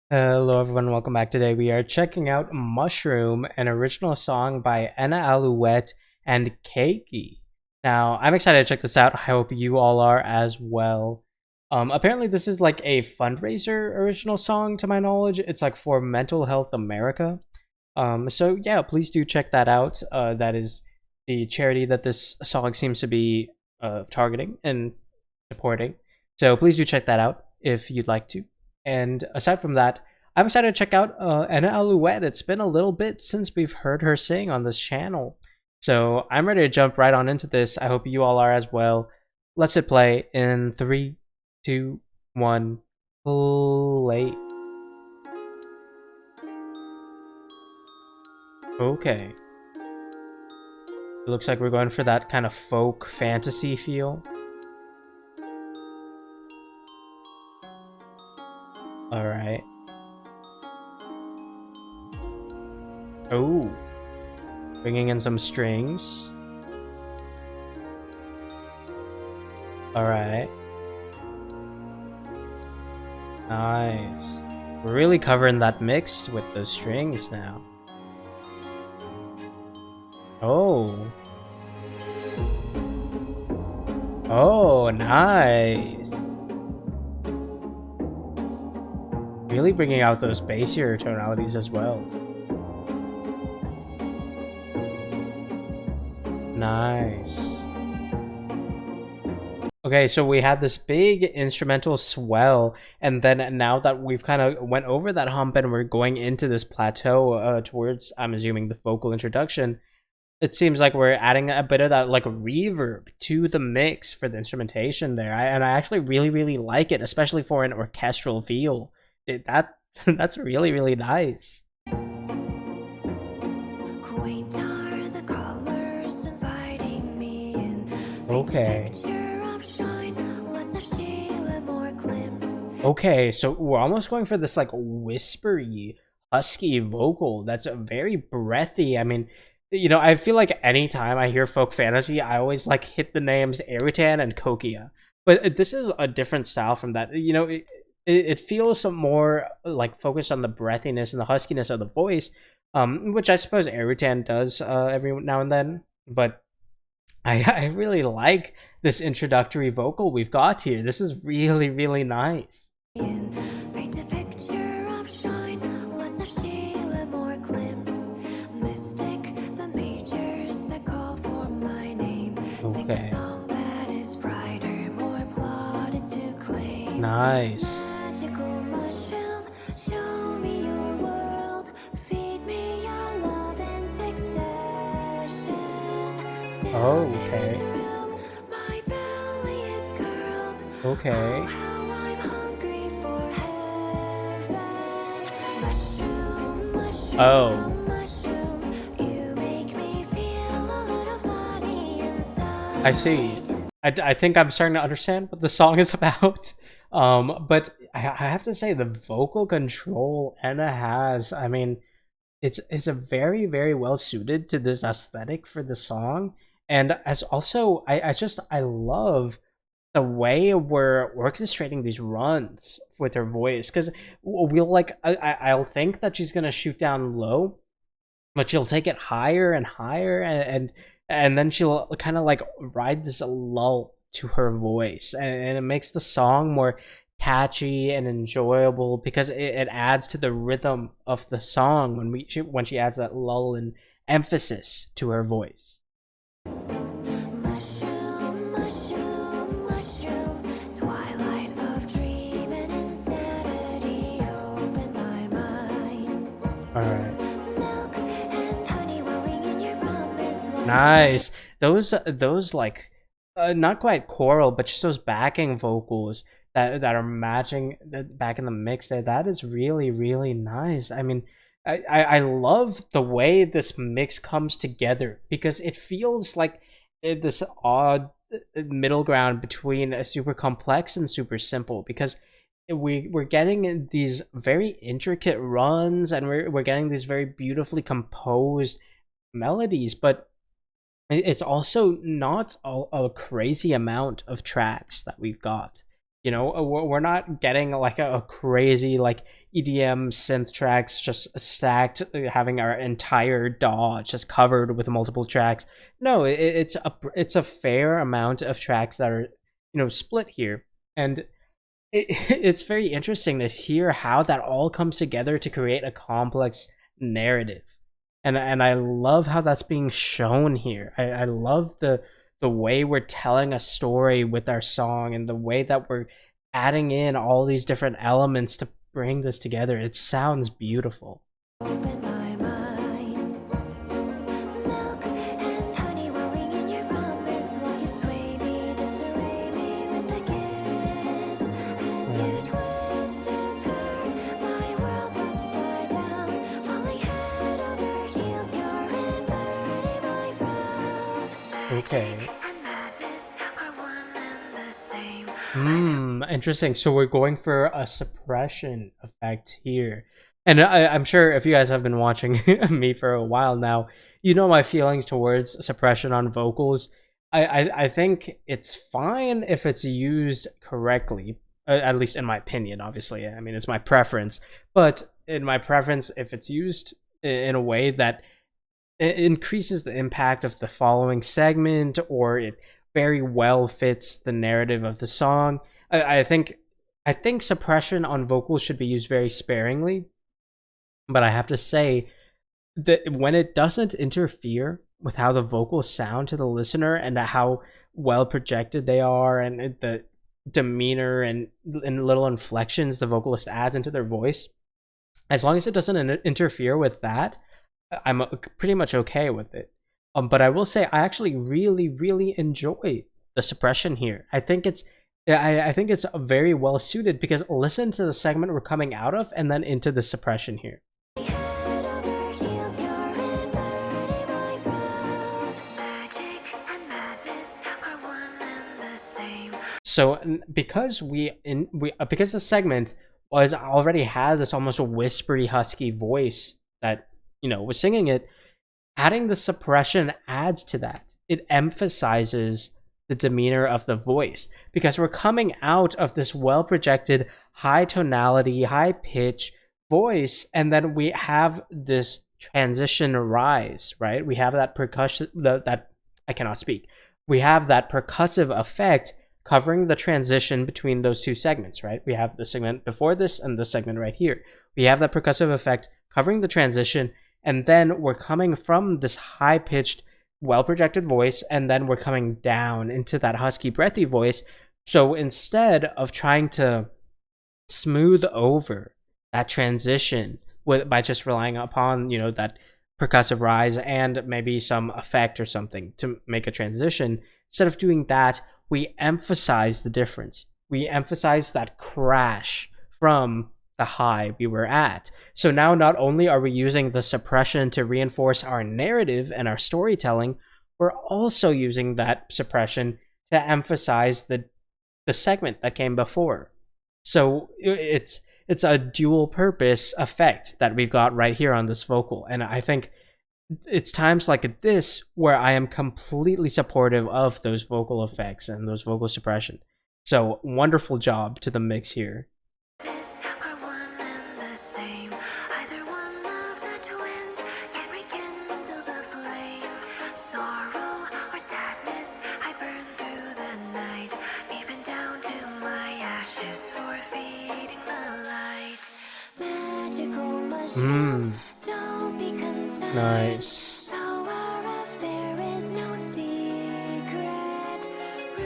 Hello everyone, welcome back. Today we are checking out Mushroom, an original song by Enna Alouette and Keiki. Now, I'm excited to check this out. I hope you all are as well. Apparently this is like a fundraiser original song to my knowledge. It's like for Mental Health America. So yeah, please do check that out. That is the charity that this song seems to be targeting and supporting. So please do check that out if you'd like to. And aside from that, I'm excited to check out Enna Alouette. It's been a little bit since we've heard her sing on this channel. So I'm ready to jump right on into this. I hope you all are as well. Let's hit play in 3, 2, 1, play. Okay. It looks like we're going for that kind of folk fantasy feel. Alright. Oh. Bringing in some strings. Alright. Nice. We're really covering that mix with the strings now. Oh. Oh, nice. Really bringing out those bassier tonalities as well. Nice. Okay, so we had this big instrumental swell, and then now that we've kind of went over that hump and we're going into this plateau towards, I'm assuming, the vocal introduction, it seems like we're adding a bit of that like reverb to the mix for the instrumentation there. And I actually really like it, especially for an orchestral feel. That's really nice. Quaint are the colors inviting me in. Okay. Shine, Okay, so we're almost going for this like whispery, husky vocal that's very breathy. I mean, you know, I feel like anytime I hear folk fantasy, I always like hit the names Eruthyll and Kokia. But this is a different style from that. You know, it feels some more like focused on the breathiness and the huskiness of the voice, which I suppose Eruthyll does every now and then. But I really like this introductory vocal we've got here. This is really nice. paint a picture of shine, less of Sheila, more Klimt. Mystic, the majors that call for my name. Sing a Okay. song that is brighter, more plotted to claim. Nice. Magical mushroom, show me your world. Feed me your love in succession. Still Oh, there is okay. room, my belly is curled. Okay. Oh, how I'm hungry for heaven. Mushroom, mushroom, Oh. mushroom. You make me feel a little funny inside. I see. I think I'm starting to understand what the song is about. But I have to say the vocal control Enna has, I mean, it's a very well suited to this aesthetic for the song. And as also, I love the way we're orchestrating these runs with her voice, because we'll like I'll think that she's gonna shoot down low, but she'll take it higher and higher, and then she'll kind of like ride this lull to her voice, and it makes the song more catchy and enjoyable because it adds to the rhythm of the song when she adds that lull and emphasis to her voice. Mushroom, mushroom, mushroom. Twilight of dream and insanity. Open my mind. All right. Milk and honey welling in your promise. Nice. Those like not quite choral, but just those backing vocals that are matching back in the mix there. That is really nice. I mean, I love the way this mix comes together because it feels like this odd middle ground between a super complex and super simple, because we're getting these very intricate runs and we're getting these very beautifully composed melodies, but it's also not a crazy amount of tracks that we've got. You know, we're not getting like a crazy like EDM synth tracks just stacked, having our entire DAW just covered with multiple tracks. No, it's a fair amount of tracks that are, you know, split here, and it's very interesting to hear how that all comes together to create a complex narrative. And I love how that's being shown here. I love the way we're telling a story with our song, and the way that we're adding in all these different elements to bring this together. It sounds beautiful. Open my mind. Milk and honey welling in your promise while you sway me, disarray me with a kiss. As you twist and turn my world upside down, falling head over heels, you're inverting my frown. Okay. And madness are one and the same. Interesting. So we're going for a suppression effect here. And I'm sure if you guys have been watching me for a while now, you know my feelings towards suppression on vocals. I think it's fine if it's used correctly, at least in my opinion, obviously. I mean, it's my preference. But in my preference, if it's used in a way that it increases the impact of the following segment, or it very well fits the narrative of the song, I think suppression on vocals should be used very sparingly. But I have to say that when it doesn't interfere with how the vocals sound to the listener, and how well projected they are, and the demeanor and little inflections the vocalist adds into their voice, as long as it doesn't interfere with that, I'm pretty much okay with it. But I will say I actually really enjoy the suppression here. I think it's very well suited, because listen to the segment we're coming out of and then into the suppression here. Head over heels, you're inverting my frown. Magic and madness are one and the same. So because because the segment already had this almost whispery husky voice that, you know, was singing it, adding the suppression adds to that. It emphasizes the demeanor of the voice, because we're coming out of this well projected high tonality, high pitch voice, and then we have this transition rise, right? We have that percussion, that I cannot speak. We have that percussive effect covering the transition between those two segments, right? We have the segment before this and the segment right here. We have that percussive effect covering the transition, and then we're coming from this high-pitched, well-projected voice, and then we're coming down into that husky, breathy voice. So instead of trying to smooth over that transition by just relying upon, you know, that percussive rise and maybe some effect or something to make a transition, instead of doing that, we emphasize the difference. We emphasize that crash from the high we were at. So now not only are we using the suppression to reinforce our narrative and our storytelling, we're also using that suppression to emphasize the segment that came before. So it's a dual purpose effect that we've got right here on this vocal. And I think it's times like this where I am completely supportive of those vocal effects and those vocal suppression. So wonderful job to the mix here. Are one and the same. Either one of the twins can rekindle the flame. Sorrow or sadness, I burn through the night, even down to my ashes for feeding the light. Magical mushroom, don't be concerned. Nice. Though our affair is no secret.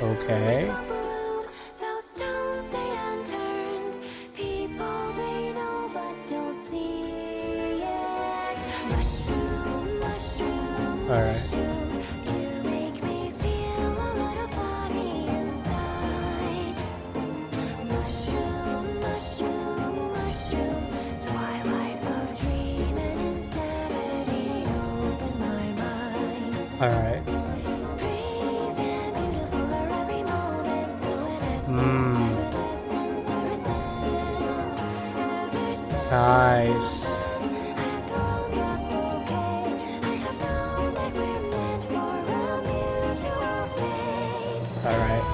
Okay. Rumors will bloom, though stones stay unturned. People they know but don't see it. Mushroom, mushroom, All right. mushroom, you make me feel a little funny inside. Mushroom, mushroom, mushroom, twilight of dream and insanity, open my mind. All right. Brave and beautiful are every moment, though in essence, evanescence I resent. Ever since Nice. I have thrown that bouquet, I have known that we're meant for a mutual fate. All right.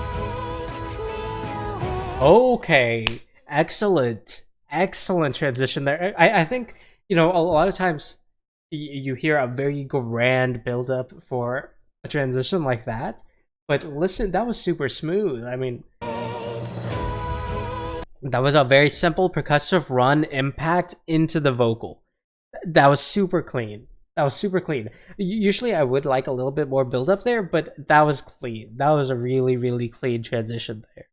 Take me away. Okay, excellent, excellent transition there. I think, you know, a lot of times you hear a very grand build up for a transition like that, but listen, that was super smooth. I mean, that was a very simple percussive run impact into the vocal. That was super clean. That was super clean. Usually I would like a little bit more build up there, but that was clean. That was a really, really clean transition there.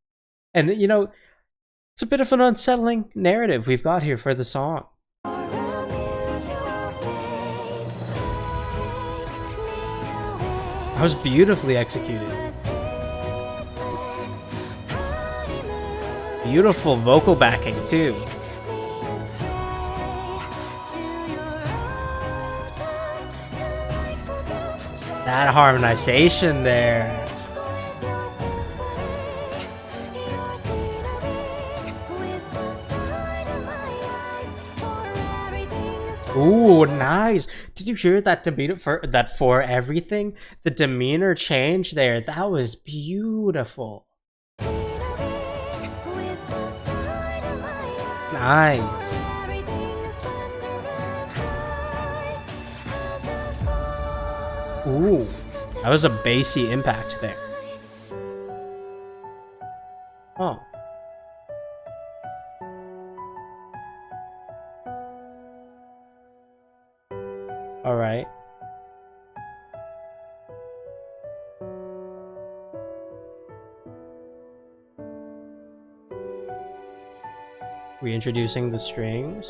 And, you know, it's a bit of an unsettling narrative we've got here for the song. That was beautifully executed. Beautiful vocal backing, too. That harmonization there. Ooh, nice. Did you hear that demeanor for everything? The demeanor change there. That was beautiful. Nice. Ooh, that was a bassy impact there. Oh. All right. Reintroducing the strings.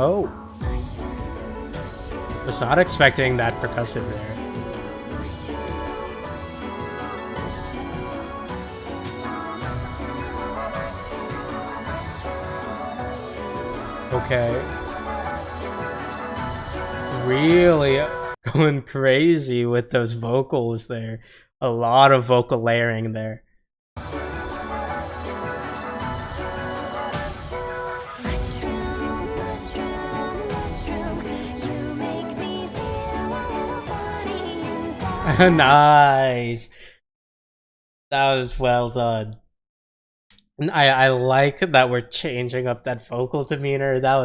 Oh. Was not expecting that percussive there. Okay. Really going crazy with those vocals there. A lot of vocal layering there. Nice. That was well done. And I like that we're changing up that vocal demeanor. That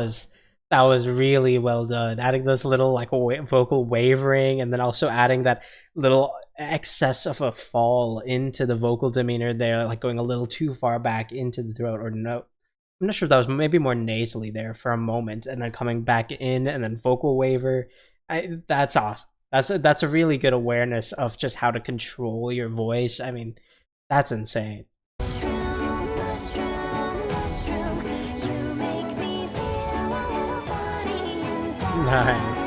was really well done. Adding those little like vocal wavering, and then also adding that little excess of a fall into the vocal demeanor there, like going a little too far back into the throat, or no. I'm not sure if that was maybe more nasally there for a moment, and then coming back in, and then vocal waver. That's awesome. That's a really good awareness of just how to control your voice. I mean, that's insane. Nice.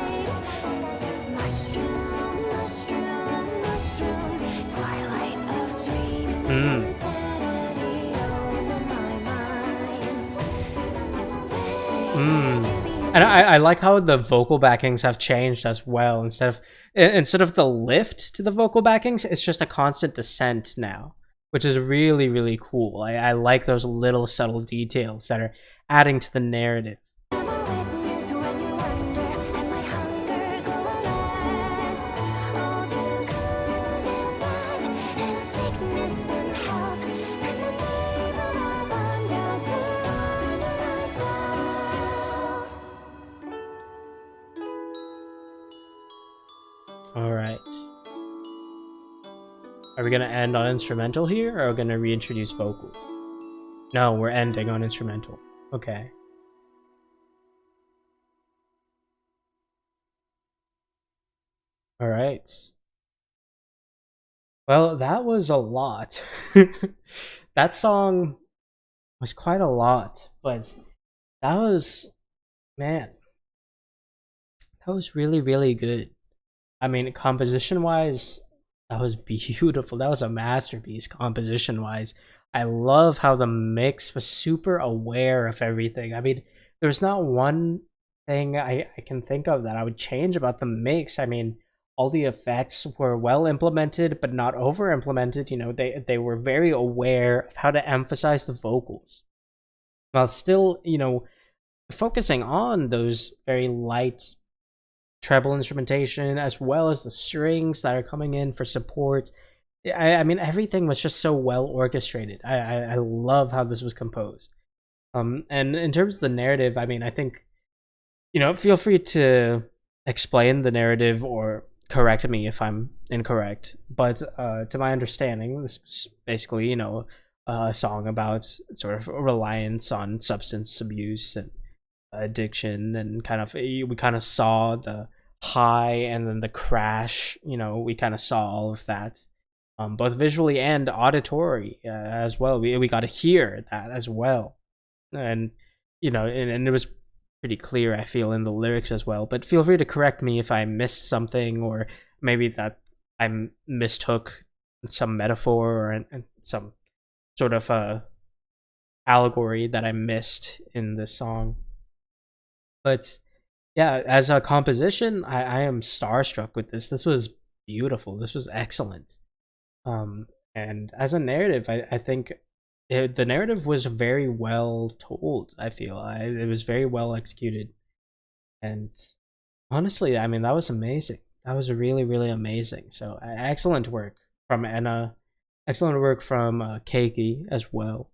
And I like how the vocal backings have changed as well. Instead of the lift to the vocal backings, it's just a constant descent now, which is really, really cool. I like those little subtle details that are adding to the narrative. Alright. Are we gonna end on instrumental here, or are we gonna reintroduce vocal? No, we're ending on instrumental. Okay. Alright. Well, that was a lot. That song was quite a lot, but that was... man. That was really, really good. I mean, composition-wise, that was beautiful. That was a masterpiece, composition-wise. I love how the mix was super aware of everything. I mean, there's not one thing I can think of that I would change about the mix. I mean, all the effects were well implemented, but not over-implemented. You know, they were very aware of how to emphasize the vocals. while still, focusing on those very light treble instrumentation as well as the strings that are coming in for support. I mean, everything was just so well orchestrated. I love how this was composed. And in terms of the narrative, I mean, I think, feel free to explain the narrative or correct me if I'm incorrect. But to my understanding, this is basically, a song about sort of reliance on substance abuse and addiction, and we kind of saw the high and then the crash. We kind of saw all of that, both visually and auditory as well. We got to hear that as well, and and it was pretty clear, I feel, in the lyrics as well. But feel free to correct me if I missed something, or maybe that I mistook some metaphor or some sort of allegory that I missed in this song. But yeah, as a composition, I am starstruck with this. This was beautiful. This was excellent. And as a narrative, I think the narrative was very well told. I feel it was very well executed, and honestly, I mean, that was amazing. That was really, really amazing. So excellent work from Enna, excellent work from Keiki as well.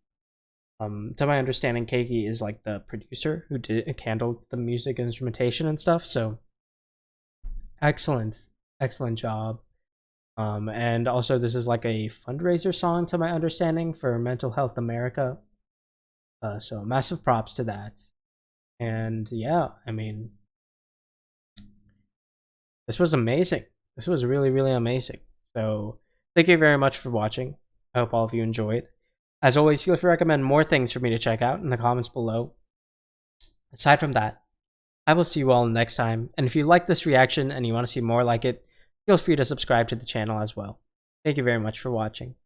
To my understanding, Keiki is like the producer who handled the music and instrumentation and stuff. So excellent job. And also, this is like a fundraiser song, to my understanding, for Mental Health America. So massive props to that. And yeah, I mean, this was amazing. This was really, really amazing. So thank you very much for watching. I hope all of you enjoyed. As always, feel free to recommend more things for me to check out in the comments below. Aside from that, I will see you all next time. And if you like this reaction and you want to see more like it, feel free to subscribe to the channel as well. Thank you very much for watching.